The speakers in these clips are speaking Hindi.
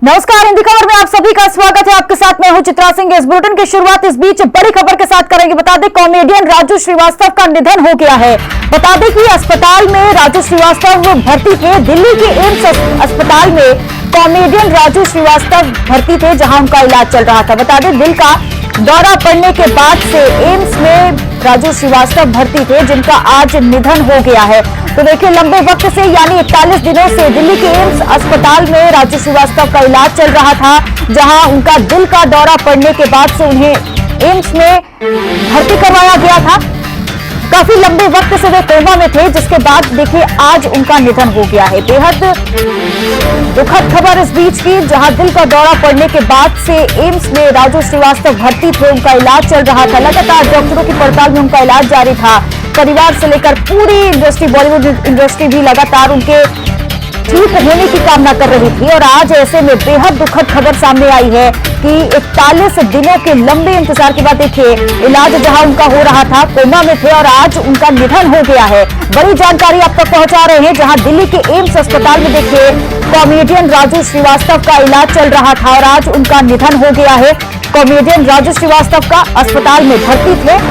नमस्कार, हिंदी खबर में आप सभी का स्वागत है। आपके साथ मैं हूं चित्रा सिंह। इस बुलेटिन की शुरुआत इस बीच बड़ी खबर के साथ करेंगे। बता दें, कॉमेडियन राजू श्रीवास्तव का निधन हो गया है। बता दें कि अस्पताल में राजू श्रीवास्तव भर्ती थे। दिल्ली के एम्स अस्पताल में कॉमेडियन राजू श्रीवास्तव भर्ती थे, जहां उनका इलाज चल रहा था। बता दें, दिल का दौरा पड़ने के बाद से एम्स में राजू श्रीवास्तव भर्ती थे, जिनका आज निधन हो गया है। तो देखिए, लंबे वक्त से यानी 41 दिनों से दिल्ली के एम्स अस्पताल में राजू श्रीवास्तव का इलाज चल रहा था, जहां उनका दिल का दौरा पड़ने के बाद से उन्हें एम्स में भर्ती करवाया गया था। काफी लंबे वक्त से वे कोमा में थे, जिसके बाद देखिए आज उनका निधन हो गया है। बेहद दुखद खबर इस बीच की, जहां दिल का दौरा पड़ने के बाद से एम्स में राजू श्रीवास्तव भर्ती थे, उनका इलाज चल रहा था। लगातार डॉक्टरों की पड़ताल में उनका इलाज जारी था। परिवार से लेकर पूरी इंडस्ट्री, बॉलीवुड इंडस्ट्री भी लगातार उनके ठीक होने की कामना कर रही थी। और आज ऐसे में बेहद दुखद खबर सामने आई है कि 41 दिनों के लंबे इंतजार के बाद देखिए इलाज जहां उनका हो रहा था, कोमा में थे, और आज उनका निधन हो गया है। बड़ी जानकारी आप तक पहुंचा रहे हैं, जहां दिल्ली के एम्स अस्पताल में देखिए कॉमेडियन राजू श्रीवास्तव का इलाज चल रहा था और आज उनका निधन हो गया है। कॉमेडियन राजू श्रीवास्तव का अस्पताल में भर्ती थे।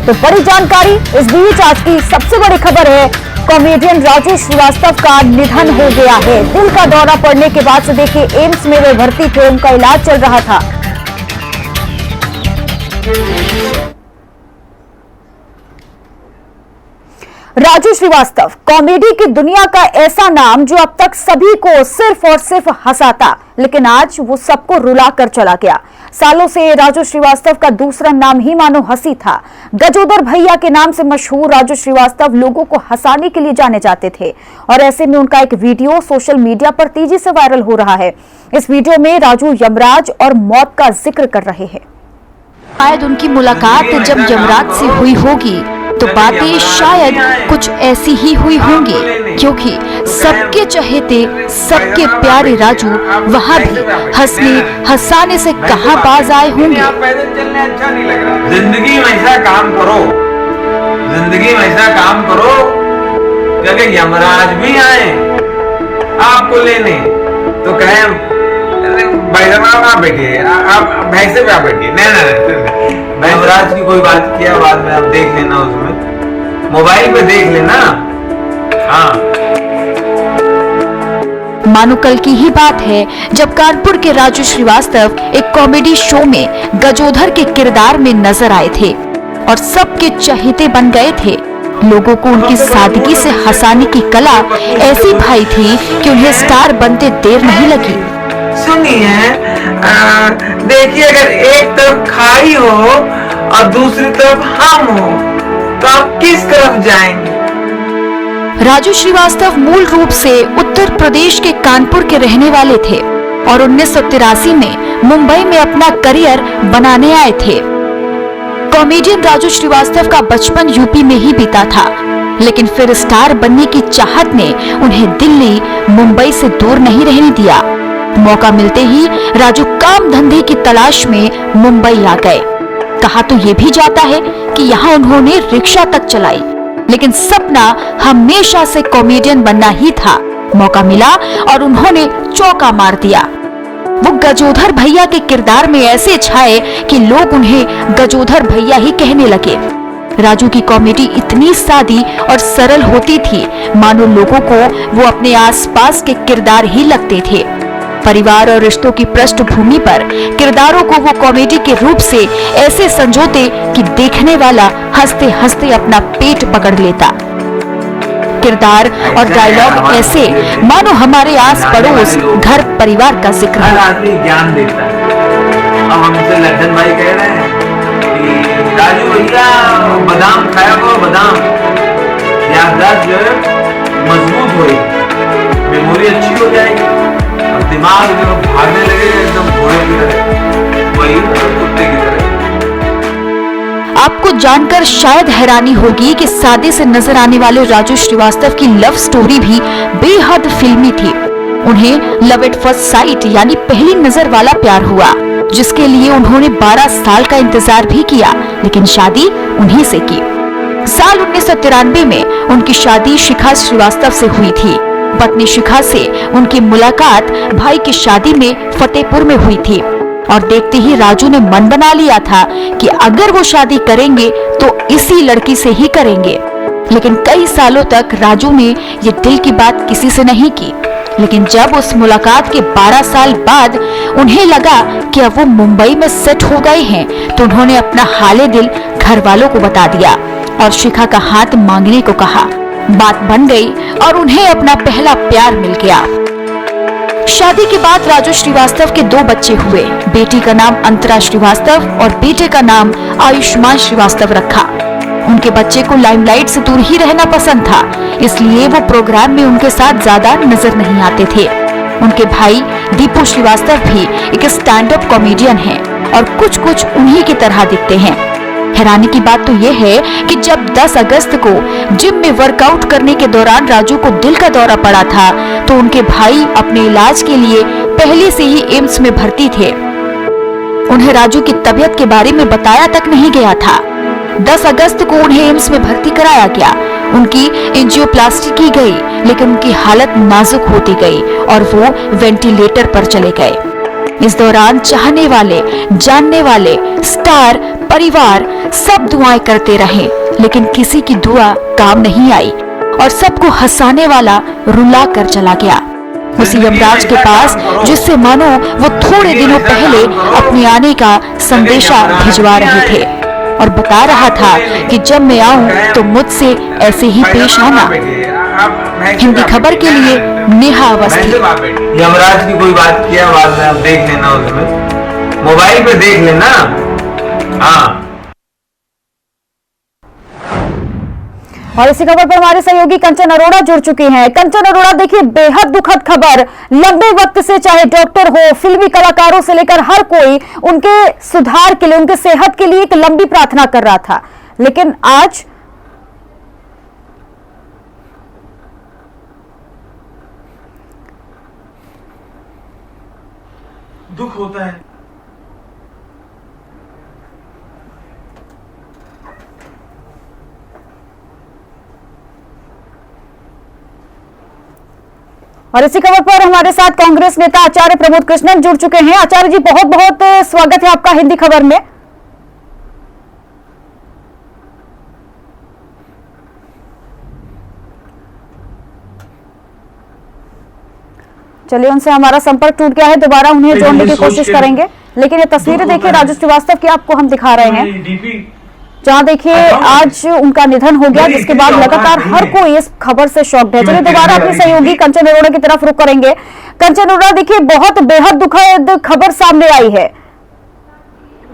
तो बड़ी जानकारी इस बीच आज की सबसे बड़ी खबर है, कॉमेडियन राजू श्रीवास्तव का निधन हो गया है। दिल का दौरा पड़ने के बाद से देखिए एम्स में वे भर्ती थे, उनका इलाज चल रहा था। राजू श्रीवास्तव कॉमेडी की दुनिया का ऐसा नाम जो अब तक सभी को सिर्फ और सिर्फ हंसाता, लेकिन आज वो सबको रुला कर चला गया। सालों से राजू श्रीवास्तव का दूसरा नाम ही मानो हंसी था। गजोदर भैया के नाम से मशहूर राजू श्रीवास्तव लोगों को हंसाने के लिए जाने जाते थे, और ऐसे में उनका एक वीडियो सोशल मीडिया पर तेजी से वायरल हो रहा है। इस वीडियो में राजू यमराज और मौत का जिक्र कर रहे हैं। शायद उनकी मुलाकात जब यमराज से हुई होगी तो बातें शायद कुछ ऐसी ही हुई होंगी, क्योंकि सबके चहेते, सबके प्यारे राजू वहाँ भी हंसने हंसाने से कहाँ बाज आए होंगे। जिंदगी में ऐसा काम करो, जिंदगी में ऐसा काम करो क्योंकि यमराज भी आए आपको लेने, तो कहें भाई साहब आप बैठिए, आप भैंसे पे आप बैठिए। नहीं, यमराज की कोई बात किया बाद में आप देख लेना, उसमें मोबाइल पे देख लेना। हाँ, मानो कल की ही बात है जब कानपुर के राजू श्रीवास्तव एक कॉमेडी शो में गजोधर के किरदार में नजर आए थे और सबके चहेते बन गए थे। लोगों को उनकी सादगी से हंसाने की कला ऐसी भाई थी कि उन्हें स्टार बनते देर नहीं लगी। सुनिए, देखिए, अगर एक तरफ खाई हो और दूसरी तरफ हम हो तो आप किस तरफ जाएंगे? राजू श्रीवास्तव मूल रूप से उत्तर प्रदेश के कानपुर के रहने वाले थे और 1983 में मुंबई में अपना करियर बनाने आए थे। कॉमेडियन राजू श्रीवास्तव का बचपन यूपी में ही बीता था, लेकिन फिर स्टार बनने की चाहत ने उन्हें दिल्ली, मुंबई से दूर नहीं रहने दिया। मौका मिलते ही राजू काम धंधे की तलाश में मुंबई आ गए। कहा तो ये भी जाता है कि यहाँ उन्होंने रिक्शा तक चलाई, लेकिन सपना हमेशा से कॉमेडियन बनना ही था। मौका मिला और उन्होंने चौका मार दिया। वो गजोधर भैया के किरदार में ऐसे छाए कि लोग उन्हें गजोधर भैया ही कहने लगे। राजू की कॉमेडी इतनी सादी और सरल होती थी, मानो लोगों को वो अपने आसपास के किरदार ही लगते थे। परिवार और रिश्तों की पृष्ठभूमि पर किरदारों को वो कॉमेडी के रूप से ऐसे संजोते कि देखने वाला हंसते हंसते अपना पेट पकड़ लेता। किरदार और डायलॉग ऐसे मानो हमारे आस पड़ोस, घर परिवार का जिक्र है। आदमी ज्ञान देता है। अब हमसे लड्डन भाई कह रहे हैं कि राजू भैया बादाम खाया करो, बादाम याददाश्त जो है मजबूत होगी, मेमोरी अच्छी हो जाएगी, दिमाग जो भागने लगेगा एकदम घोड़े की तरह, वही कुत्ते की तरह। आपको जानकर शायद हैरानी होगी कि सादे से नजर आने वाले राजू श्रीवास्तव की लव स्टोरी भी बेहद फिल्मी थी। उन्हें लव एट फर्स्ट साइट यानी पहली नजर वाला प्यार हुआ, जिसके लिए उन्होंने 12 साल का इंतजार भी किया, लेकिन शादी उन्हीं से की। साल 1993 में उनकी शादी शिखा श्रीवास्तव से हुई थी। पत्नी शिखा से उनकी मुलाकात भाई की शादी में फतेहपुर में हुई थी और देखते ही राजू ने मन बना लिया था कि अगर वो शादी करेंगे तो इसी लड़की से ही करेंगे। लेकिन कई सालों तक राजू ने ये दिल की बात किसी से नहीं की। लेकिन जब उस मुलाकात के 12 साल बाद उन्हें लगा कि अब वो मुंबई में सेट हो गए हैं, तो उन्होंने अपना हाले दिल घर वालों को बता दिया और शिखा का हाथ मांगने को कहा। बात बन गई और उन्हें अपना पहला प्यार मिल गया। शादी के बाद राजू श्रीवास्तव के 2 बच्चे हुए। बेटी का नाम अंतरा श्रीवास्तव और बेटे का नाम आयुष्मान श्रीवास्तव रखा। उनके बच्चे को लाइमलाइट से दूर ही रहना पसंद था, इसलिए वो प्रोग्राम में उनके साथ ज्यादा नजर नहीं आते थे। उनके भाई दीपू श्रीवास्तव भी एक स्टैंड अप कॉमेडियन हैं और कुछ उन्हीं की तरह दिखते हैं। हैरानी की बात तो यह है कि जब 10 अगस्त को जिम में वर्कआउट करने के दौरान राजू को दिल का दौरा पड़ा था, तो उनके भाई अपने इलाज के लिए पहले से ही एम्स में भर्ती थे। उन्हें राजू की तबीयत के बारे में बताया तक नहीं गया था। 10 अगस्त को उन्हें एम्स में भर्ती कराया गया। उनकी एंजियोप्लास्टी की गई, लेकिन उनकी हालत नाजुक होती गई और वो वेंटिलेटर पर चले गए। इस दौरान चाहने वाले, जानने वाले, स्टार, परिवार सब दुआएं करते रहे, लेकिन किसी की दुआ काम नहीं आई और सबको हंसाने वाला रुला कर चला गया। उसी यमराज के पास जिससे मानो वो थोड़े दिनों पहले अपने आने का संदेशा भिजवा रहे थे और बता रहा था कि जब मैं आऊं तो मुझसे ऐसे ही पेश आना। हिंदी खबर के लिए नेहा अवस्थी। यमराज की कोई बात किया, बाद में आप देख लेना, उसमें मोबाइल पे देख लेना। हाँ, और इसी खबर पर हमारे सहयोगी कंचन अरोड़ा जुड़ चुकी हैं। कंचन अरोड़ा, देखिए बेहद दुखद खबर। लंबे वक्त से चाहे डॉक्टर हो, फिल्मी कलाकारों से लेकर हर कोई उनके सुधार के लिए, उनके सेहत के लिए एक लंबी प्रार्थना कर रहा था, लेकिन आज दुख होता है। और इसी खबर पर हमारे साथ कांग्रेस नेता आचार्य प्रमोद कृष्णन जुड़ चुके हैं। आचार्य जी, बहुत बहुत स्वागत है आपका हिंदी खबर में। चलिए, उनसे हमारा संपर्क टूट गया है, दोबारा उन्हें जोड़ने की कोशिश करेंगे। लेकिन ये तस्वीरें देखिए राजू श्रीवास्तव की आपको हम दिखा रहे हैं, जहां देखिए आज उनका निधन हो गया, जिसके बाद लगातार हर कोई इस खबर से शॉक्ड है। चलिए दोबारा अपने सहयोगी कंचन अरोड़ा की तरफ रुख करेंगे। कंचन अरोड़ा, देखिए बहुत बेहद दुखद खबर सामने आई है।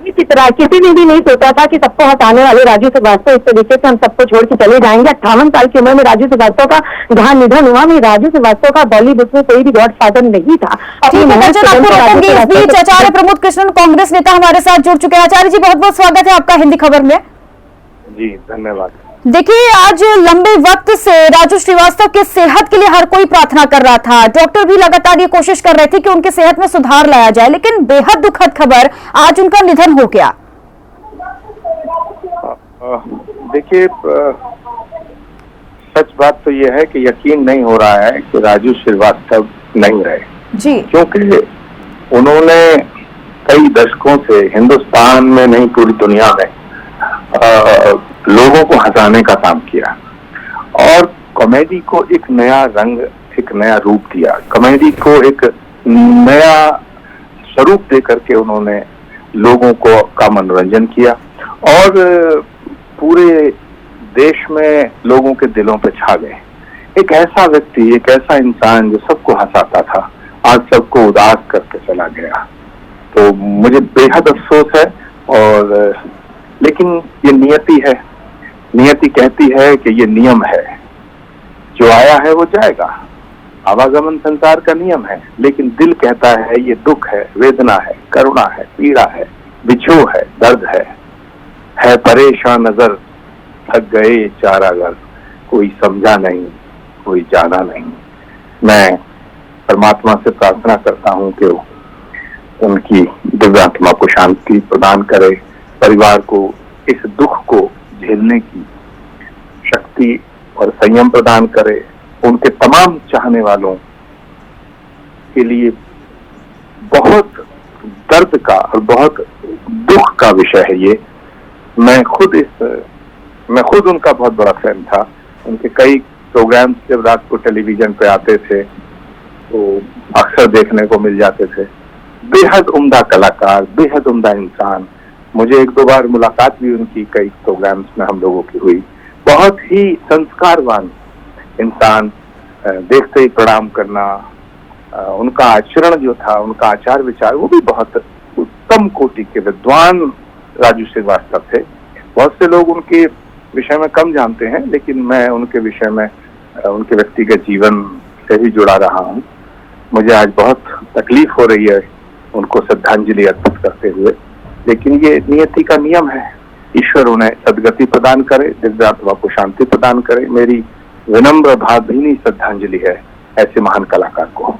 की तरह किसी ने भी नहीं सोचा था कि सबको हटाने वाले राजू श्रीवास्तव इस तरीके से हम सबको छोड़ के चले जाएंगे। 58 साल की उम्र में राजू श्रीवास्तव का जहां निधन हुआ, में राजू श्रीवास्तव का बॉलीवुड में कोई भी गॉडफादर नहीं था। इस बीच आचार्य प्रमोद कृष्णन कांग्रेस नेता हमारे साथ जुड़ चुके हैं। आचार्य जी, बहुत बहुत स्वागत है आपका हिंदी खबर में। जी धन्यवाद। देखिए, आज लंबे वक्त से राजू श्रीवास्तव के सेहत के लिए हर कोई प्रार्थना कर रहा था। डॉक्टर भी लगातार ये कोशिश कर रहे थे कि उनके सेहत में सुधार लाया जाए, लेकिन बेहद दुखद खबर, आज उनका निधन हो गया। देखिए, सच बात तो यह है कि यकीन नहीं हो रहा है कि राजू श्रीवास्तव नहीं रहे जी, क्योंकि उन्होंने कई दशकों से हिंदुस्तान में नहीं पूरी दुनिया में लोगों को हंसाने का काम किया और कॉमेडी को एक नया रंग, एक नया रूप दिया। कॉमेडी को एक नया स्वरूप दे करके उन्होंने लोगों का मनोरंजन किया और पूरे देश में लोगों के दिलों पे छा गए। एक ऐसा व्यक्ति, एक ऐसा इंसान जो सबको हंसाता था, आज सबको उदास करके चला गया। तो मुझे बेहद अफसोस है, और लेकिन ये नियति है। नियति कहती है कि ये नियम है, जो आया है वो जाएगा। आवागमन संसार का नियम है, लेकिन दिल कहता है ये दुख है, वेदना है, करुणा है, पीड़ा है, बिछोह है, दर्द है परेशान नजर, थक गए चारागर, कोई समझा नहीं, कोई जाना नहीं। मैं परमात्मा से प्रार्थना करता हूँ कि उनकी दिव्य आत्मा को शांति प्रदान करे, परिवार को इस दुख को झेलने की शक्ति और संयम प्रदान करे, उनके तमाम चाहने वालों के लिए बहुत दर्द का और बहुत दुख का विषय है ये। मैं खुद उनका बहुत बड़ा फैन था। उनके कई प्रोग्राम्स जब रात को टेलीविजन पे आते थे तो अक्सर देखने को मिल जाते थे। बेहद उम्दा कलाकार, बेहद उम्दा इंसान। मुझे एक दो बार मुलाकात भी उनकी कई प्रोग्राम्स में हम लोगों की हुई। बहुत ही संस्कारवान इंसान, देखते ही प्रणाम करना। उनका आचरण जो था, उनका आचार विचार, वो भी बहुत उत्तम कोटि के विद्वान राजू श्रीवास्तव थे। बहुत से लोग उनके विषय में कम जानते हैं, लेकिन मैं उनके विषय में, उनके व्यक्तिगत जीवन से ही जुड़ा रहा हूँ। मुझे आज बहुत तकलीफ हो रही है उनको श्रद्धांजलि अर्पित करते हुए, लेकिन ये नियति का नियम है। ईश्वर उन्हें सद्गति प्रदान करे, दिव्यात्मा को शांति प्रदान करे। मेरी विनम्र भावभीनी श्रद्धांजलि है ऐसे महान कलाकार को।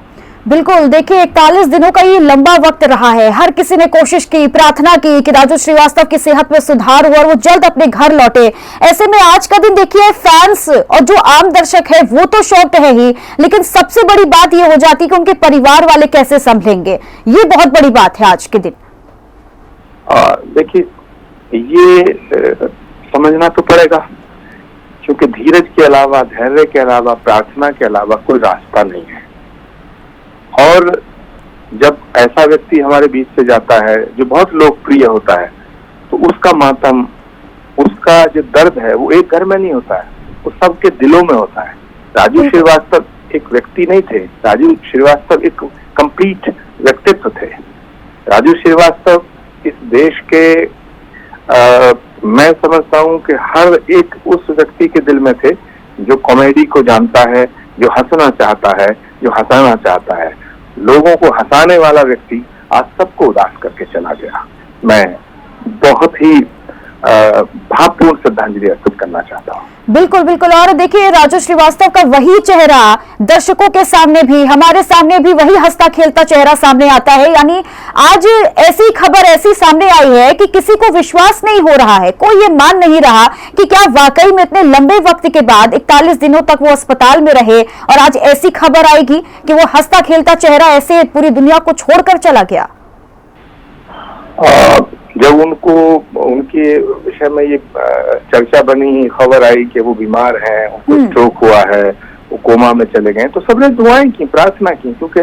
बिल्कुल, देखिए 41 दिनों का ये लंबा वक्त रहा है। हर किसी ने कोशिश की, प्रार्थना की कि राजू श्रीवास्तव की सेहत में सुधार हो और वो जल्द अपने घर लौटे। ऐसे में आज का दिन देखिए, फैंस और जो आम दर्शक है वो तो शॉक्ड है ही, लेकिन सबसे बड़ी बात ये हो जाती है कि उनके परिवार वाले कैसे संभलेंगे। ये बहुत बड़ी बात है आज के दिन। देखिए, ये समझना तो पड़ेगा, क्योंकि धीरज के अलावा, धैर्य के अलावा, प्रार्थना के अलावा कोई रास्ता नहीं है। और जब ऐसा व्यक्ति हमारे बीच से जाता है जो बहुत लोकप्रिय होता है, तो उसका मातम, उसका जो दर्द है वो एक घर में नहीं होता है, वो सबके दिलों में होता है। राजू श्रीवास्तव एक व्यक्ति नहीं थे, राजू श्रीवास्तव एक कंप्लीट व्यक्तित्व थे। राजू श्रीवास्तव इस देश के मैं समझता हूँ कि हर एक उस व्यक्ति के दिल में थे जो कॉमेडी को जानता है, जो हंसना चाहता है, जो हंसाना चाहता है। लोगों को हंसाने वाला व्यक्ति आज सबको उदास करके चला गया। मैं बहुत ही भावपूर्ण श्रद्धांजलि अर्पित करना चाहता हूँ। बिल्कुल बिल्कुल। और देखिए, राजू श्रीवास्तव का वही चेहरा दर्शकों के सामने भी, हमारे सामने भी वही हंसता खेलता चेहरा सामने आता है। यानी आज ऐसी खबर ऐसी सामने आई है कि किसी को विश्वास नहीं हो रहा है, कोई ये मान नहीं रहा कि क्या वाकई में इतने लंबे वक्त के बाद 41 दिनों तक वो अस्पताल में रहे और आज ऐसी खबर आएगी कि वो हंसता खेलता चेहरा ऐसे पूरी दुनिया को छोड़कर चला गया। जब उनको, उनके विषय में ये चर्चा बनी, खबर आई कि वो बीमार हैं, उनको स्ट्रोक हुआ है, वो कोमा में चले गए, तो सबने दुआएं की, प्रार्थना की, क्योंकि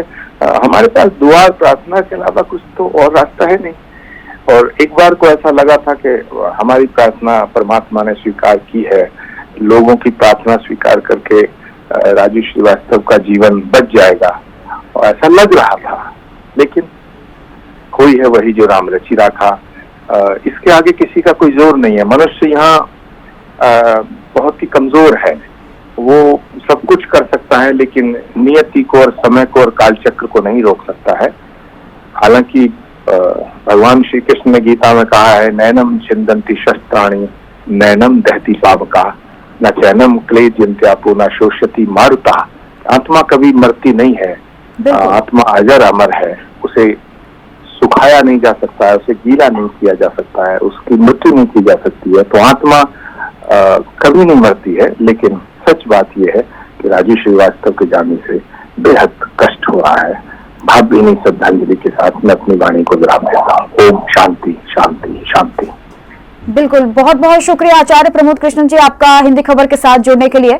हमारे पास दुआ प्रार्थना के अलावा कुछ तो और रास्ता है नहीं। और एक बार को ऐसा लगा था कि हमारी प्रार्थना परमात्मा ने स्वीकार की है, लोगों की प्रार्थना स्वीकार करके राजू श्रीवास्तव का जीवन बच जाएगा, और ऐसा लग रहा था। लेकिन हुई है वही जो राम रचि रखा। इसके आगे किसी का कोई जोर नहीं है। मनुष्य यहाँ बहुत ही कमजोर है, वो सब कुछ कर सकता है, लेकिन नियति को और समय को और कालचक्र को नहीं रोक सकता है। हालांकि भगवान श्री कृष्ण ने गीता में कहा है, नैनम छिंदन्ति शस्त्राणि नैनम दहति पावका न चैनम क्लेद्यन्त्यापो न शोषयति मारुता। आत्मा कभी मरती नहीं है, आत्मा अजर अमर है। उसे सुखाया नहीं जा सकता है, उसे गीला नहीं किया जा सकता है, उसकी मृत्यु नहीं की जा सकती है। तो आत्मा कभी नहीं मरती है। लेकिन सच बात यह है कि राजू श्रीवास्तव के जाने से बेहद कष्ट हो रहा है। भावभीनी श्रद्धांजलि के साथ मैं अपनी वाणी को विराम देता हूँ। ओम शांति शांति शांति। बिल्कुल, बहुत बहुत शुक्रिया आचार्य प्रमोद कृष्णन जी आपका हिंदी खबर के साथ जुड़ने के लिए।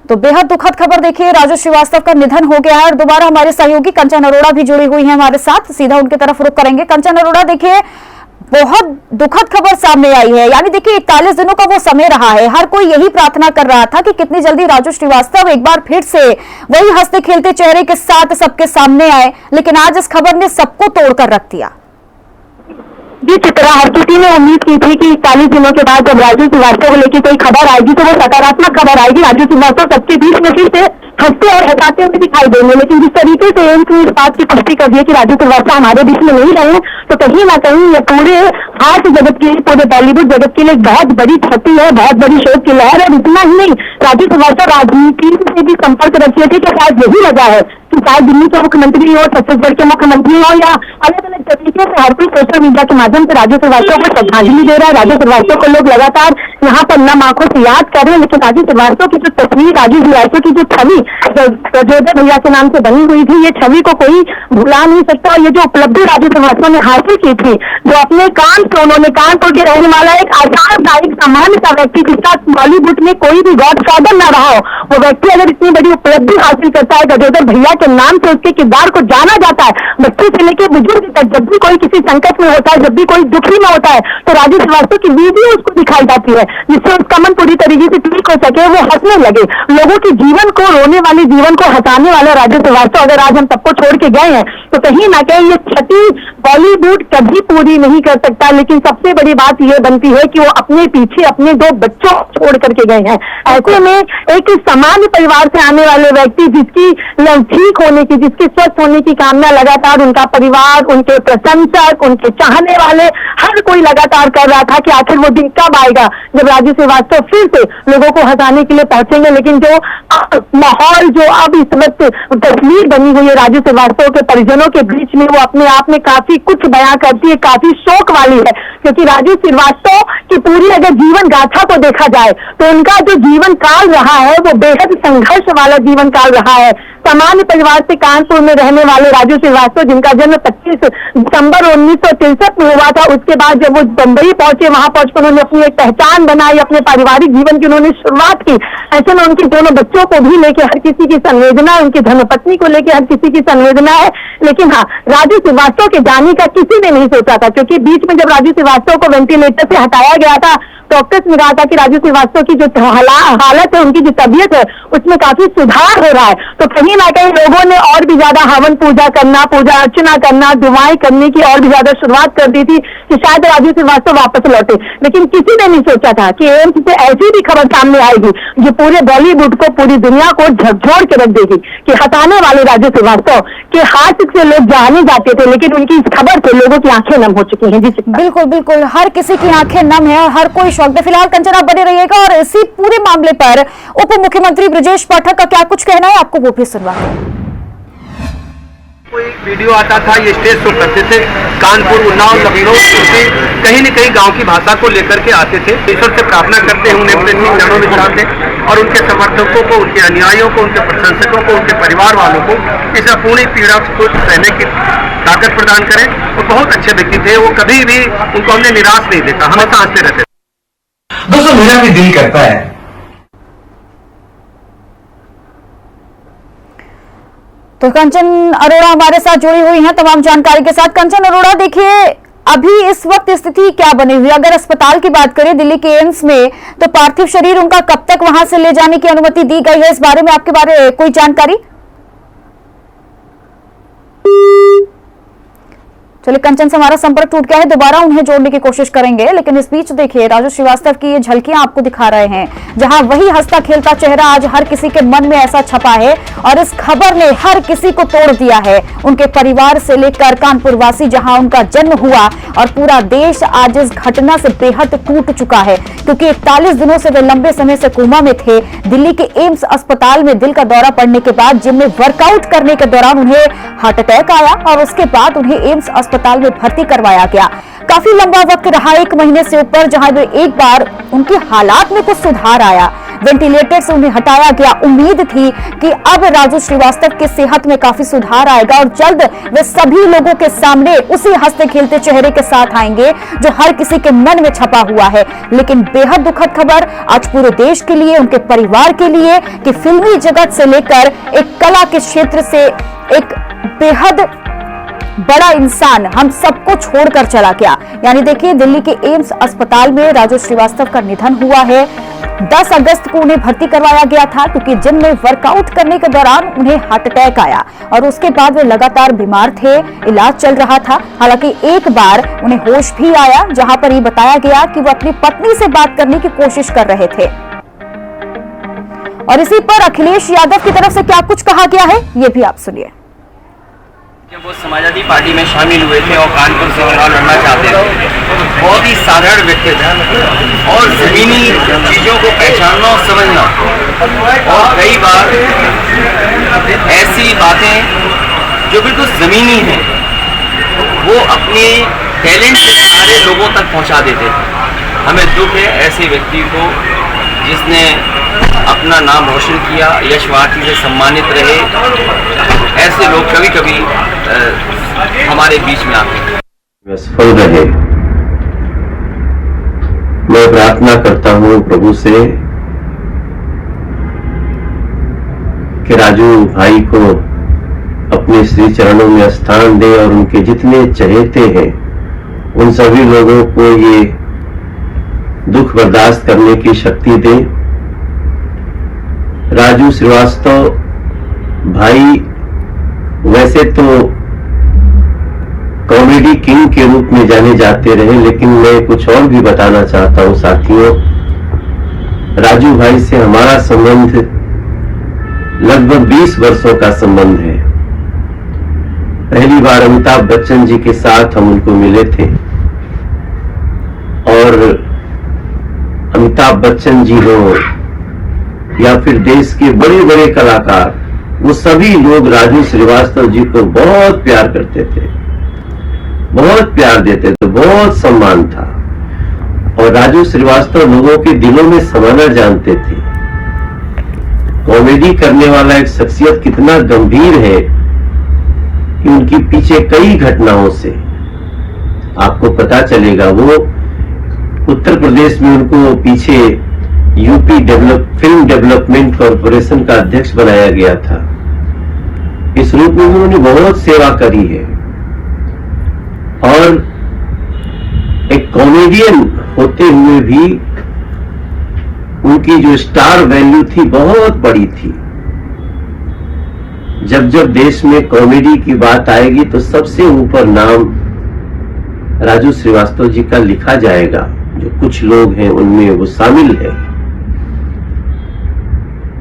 तो बेहद दुखद खबर देखिए, राजू श्रीवास्तव का निधन हो गया है। और दोबारा हमारे सहयोगी कंचन अरोड़ा भी जुड़ी हुई है हमारे साथ, सीधा उनकी तरफ रुख करेंगे। कंचन अरोड़ा, देखिए बहुत दुखद खबर सामने आई है। यानी देखिए 41 दिनों का वो समय रहा है, हर कोई यही प्रार्थना कर रहा था कि कितनी जल्दी राजू श्रीवास्तव एक बार फिर से वही हंसते खेलते चेहरे के साथ सबके सामने आए, लेकिन आज इस खबर ने सबको तोड़कर रख दिया। जी चित्रा, हर किसी ने उम्मीद की थी कि 41 दिनों के बाद जब राजू श्रीवास्तव को लेकर कोई खबर आएगी तो वो सकारात्मक खबर आएगी। राजू श्रीवास्तव सबके बीच में फिर से हंसते और हंसाते हुए दिखाई देंगे। लेकिन जिस तरीके से एम्स ने इस बात की पुष्टि कर दी कि राजू श्रीवास्तव हमारे बीच में नहीं रहे, तो कहीं ना कहीं ये पूरे हास्य जगत के लिए, पूरे बॉलीवुड जगत के लिए बहुत बड़ी क्षति है, बहुत बड़ी शोक की लहर है। इतना ही नहीं, राजू श्रीवास्तव राजनीति से भी संपर्क रखते थे कि शायद यही वजह है कि चाहे दिल्ली के मुख्यमंत्री हो, छत्तीसगढ़ के मुख्यमंत्री हो, या अलग अलग तरीके से हर कोई सोशल मीडिया के माध्यम से राजू श्रीवास्तव को श्रद्धांजलि दे रहा है। राजू श्रीवास्तव को लोग लगातार यहाँ पर नम आंखों से याद कर रहे हैं। लेकिन राजू श्रीवास्तव की जो तस्वीर, राजू श्रीवास्तव की जो छवि गजोदर भैया के नाम से बनी हुई थी। ये छवि को कोई भुला नहीं सकता। और ये जो उपलब्धि राजू श्रीवास्तव ने हासिल की थी, जो अपने कानपुर, उन्होंने कानपुर के रहने वाला एक आसान नागरिक, सामान्य सा व्यक्ति, जिसका बॉलीवुड में कोई भी गॉड फादर न रहा हो, वो व्यक्ति अगर इतनी बड़ी उपलब्धि हासिल करता है गजोदर भैया के नाम से, उसके किरदार को जाना जाता है, बच्चे से लेकर बुजुर्ग तक। जब भी कोई किसी संकट में होता है, जब भी कोई दुखी में होता है, तो राजू श्रीवास्तव की वीडियो उसको दिखाई जाती है, जिससे उसका मन पूरी तरीके से ठीक हो सके, वो हंसने लगे। लोगों के जीवन को, रोने वाले जीवन को हंसाने वाला राजू श्रीवास्तव अगर आज हम सबको छोड़ के गए हैं, तो कहीं ना कहीं ये क्षति बॉलीवुड कभी पूरी नहीं कर सकता। लेकिन सबसे बड़ी बात ये बनती है कि वो अपने पीछे अपने 2 बच्चों को छोड़ करके गए हैं। ऐसे में एक सामान्य परिवार से आने वाले व्यक्ति, जिसकी ठीक होने की, जिसके स्वस्थ होने की कामना लगातार उनका परिवार, उनके प्रशंसक, उनके चाहने वाले, हर कोई लगातार कर रहा था कि आखिर वो दिन कब आएगा जब राजू श्रीवास्तव फिर से लोगों को हंसाने के लिए पहुंचेंगे। लेकिन जो माहौल, जो अब इस वक्त तस्वीर बनी हुई है राजू श्रीवास्तव के परिजनों के बीच में, वो अपने आप में काफी कुछ बयां करती है, काफी शोक वाली है। क्योंकि राजू श्रीवास्तव की पूरी अगर जीवन गाथा को देखा जाए, तो उनका जो जीवन काल रहा है वो बेहद संघर्ष वाला जीवन काल रहा है। सामान्य परिवार से कानपुर में रहने वाले राजू श्रीवास्तव, जिनका जन्म 25 दिसंबर 1963 में हुआ था, उसके बाद जब वो बंबई पहुंचे, वहां पहुंचकर उन्होंने अपनी एक पहचान बनाई, अपने पारिवारिक जीवन की उन्होंने शुरुआत की। ऐसे में उनके दोनों बच्चों को भी लेके हर किसी की संवेदना है, उनकी धर्मपत्नी को लेके हर किसी की संवेदना है। लेकिन हाँ, राजू श्रीवास्तव के जाने का किसी ने नहीं सोचा था, क्योंकि बीच में जब राजू श्रीवास्तव को वेंटिलेटर से हटाया गया था, डॉक्टर्स ने कहा था कि राजू श्रीवास्तव की जो हालत है, उनकी जो तबीयत है, उसमें काफी सुधार हो रहा है। तो कहीं ना कहीं लोगों ने और भी ज्यादा हवन पूजा करना, पूजा अर्चना करना, दुआएं करने की और भी ज्यादा शुरुआत कर दी थी कि शायद राजू श्रीवास्तव वापस लौटे। लेकिन किसी ने नहीं सोचा था कि एम्स से ऐसी भी खबर सामने आएगी जो पूरे बॉलीवुड को, पूरी दुनिया को झकझोर के रख देगी कि हटाने वाले राजू श्रीवास्तव के हाथ से लोग जाने जाते थे, लेकिन उनकी इस खबर से लोगों की आंखें नम हो चुकी हैं। जी बिल्कुल बिल्कुल, हर किसी की आंखें नम है और हर कोई शौक। फिलहाल कंचन आप बने रहिएगा और इसी पूरे मामले पर उप मुख्यमंत्री ब्रजेश पाठक का क्या कुछ कहना है, आपको वो भी सुनवाएं। कोई वीडियो आता था, ये स्टेज शो करते थे, कानपुर, उन्नाव, लखनऊ से कहीं न कहीं गांव की भाषा को लेकर के आते थे। ईश्वर से प्रार्थना करते हैं उन्हें अपने चरणों में चढ़ाते और उनके समर्थकों को, उनके अनुयायियों को, उनके प्रशंसकों को, उनके परिवार वालों को इस पूरी पीड़ा को सहने की ताकत प्रदान करें। वो बहुत अच्छे व्यक्ति थे, वो कभी भी उनको हमने निराश नहीं देखा, हमेशा हंसते रहते। दोस्तों मेरा भी दिल करता है। तो कंचन अरोड़ा हमारे साथ जुड़ी हुई हैं तमाम जानकारी के साथ। कंचन अरोड़ा, देखिए अभी इस वक्त स्थिति क्या बनी हुई, अगर अस्पताल की बात करें दिल्ली के एम्स में, तो पार्थिव शरीर उनका कब तक वहां से ले जाने की अनुमति दी गई है, इस बारे में आपके बारे कोई जानकारी? चलिए, कंचन से हमारा संपर्क टूट गया है, दोबारा उन्हें जोड़ने की कोशिश करेंगे। लेकिन इस बीच देखिए राजू श्रीवास्तव की ये झलकियां आपको दिखा रहे हैं, जहां वही हंसता खेलता चेहरा आज हर किसी के मन में ऐसा छपा है और इस खबर ने हर किसी को तोड़ दिया है। उनके परिवार से लेकर कानपुर वासी, जहां उनका जन्म हुआ, और पूरा देश आज इस घटना से बेहद टूट चुका है, क्योंकि 41 दिनों से वे लंबे समय से कोमा में थे। दिल्ली के एम्स अस्पताल में दिल का दौरा पड़ने के बाद जिम में वर्कआउट करने के दौरान उन्हें हार्ट अटैक आया और उसके बाद उन्हें एम्स अस्पताल में भर्ती करवाया गया। काफी लंबा वक्त रहा, 1 महीने से ऊपर, जहां वे एक बार उनके हालात में कुछ सुधार आया, वेंटिलेटर से उन्हें हटाया गया। उम्मीद थी कि अब राजू श्रीवास्तव की सेहत में काफी सुधार आएगा और जल्द वे सभी लोगों के सामने उसी हंसते खेलते चेहरे के साथ आएंगे जो हर किसी के मन में छपा हुआ है। लेकिन बेहद दुखद खबर आज पूरे देश के लिए, उनके परिवार के लिए, कि फिल्मी जगत से लेकर एक कला के क्षेत्र से एक बेहद बड़ा इंसान हम सबको छोड़कर चला गया। यानी देखिए, दिल्ली के एम्स अस्पताल में राजू श्रीवास्तव का निधन हुआ है। 10 अगस्त को उन्हें भर्ती करवाया गया था, क्योंकि जिम में वर्कआउट करने के दौरान उन्हें हार्ट अटैक आया और उसके बाद वे लगातार बीमार थे, इलाज चल रहा था। हालांकि एक बार उन्हें होश भी आया, जहां पर ये बताया गया कि वो अपनी पत्नी से बात करने की कोशिश कर रहे थे। और इसी पर अखिलेश यादव की तरफ से क्या कुछ कहा गया है, ये भी आप सुनिए। जब वो समाजवादी पार्टी में शामिल हुए थे और कानपुर से चुनाव लड़ना चाहते थे, बहुत ही साधारण व्यक्ति थे और जमीनी चीज़ों को पहचानना और समझना, और कई बार ऐसी बातें जो बिल्कुल ज़मीनी हैं वो अपने टैलेंट से सारे लोगों तक पहुंचा देते थे। हमें दुख है ऐसे व्यक्ति को जिसने अपना नाम रोशन किया, यश भारती से सम्मानित रहे। ऐसे लोग कभी कभी हमारे बीच में आते हैं। सफल रहे। मैं प्रार्थना करता हूं प्रभु से कि राजू भाई को अपने श्री चरणों में स्थान दे और उनके जितने चहेते हैं उन सभी लोगों को ये दुख बर्दाश्त करने की शक्ति दे। राजू श्रीवास्तव भाई वैसे तो कॉमेडी किंग के रूप में जाने जाते रहे, लेकिन मैं कुछ और भी बताना चाहता हूं साथियों। राजू भाई से हमारा संबंध लगभग 20 वर्षों का संबंध है। पहली बार अमिताभ बच्चन जी के साथ हम उनको मिले थे और अमिताभ बच्चन जी हो या फिर देश के बड़े बड़े कलाकार, वो सभी लोग राजू श्रीवास्तव जी को बहुत प्यार करते थे, बहुत प्यार देते थे, बहुत सम्मान था। और राजू श्रीवास्तव लोगों के दिलों में समाना जानते थे। कॉमेडी करने वाला एक शख्सियत कितना गंभीर है कि उनके पीछे कई घटनाओं से आपको पता चलेगा। वो उत्तर प्रदेश में उनको पीछे यूपी फिल्म डेवलपमेंट कॉरपोरेशन का अध्यक्ष बनाया गया था। इस रूप में उन्होंने बहुत सेवा करी है और एक कॉमेडियन होते हुए भी उनकी जो स्टार वैल्यू थी बहुत बड़ी थी। जब जब देश में कॉमेडी की बात आएगी तो सबसे ऊपर नाम राजू श्रीवास्तव जी का लिखा जाएगा। जो कुछ लोग हैं उनमें वो शामिल है।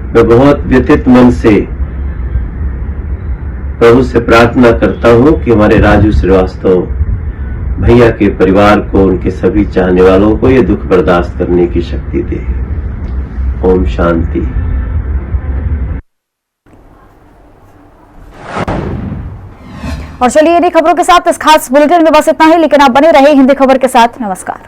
मैं बहुत व्यथित मन से प्रभु से प्रार्थना करता हूं कि हमारे राजू श्रीवास्तव भैया के परिवार को, उनके सभी चाहने वालों को ये दुख बर्दाश्त करने की शक्ति दे। ओम शांति। और चलिए इन्हीं खबरों के साथ इस खास बुलेटिन में बस इतना ही, लेकिन आप बने रहे हिंदी खबर के साथ। नमस्कार।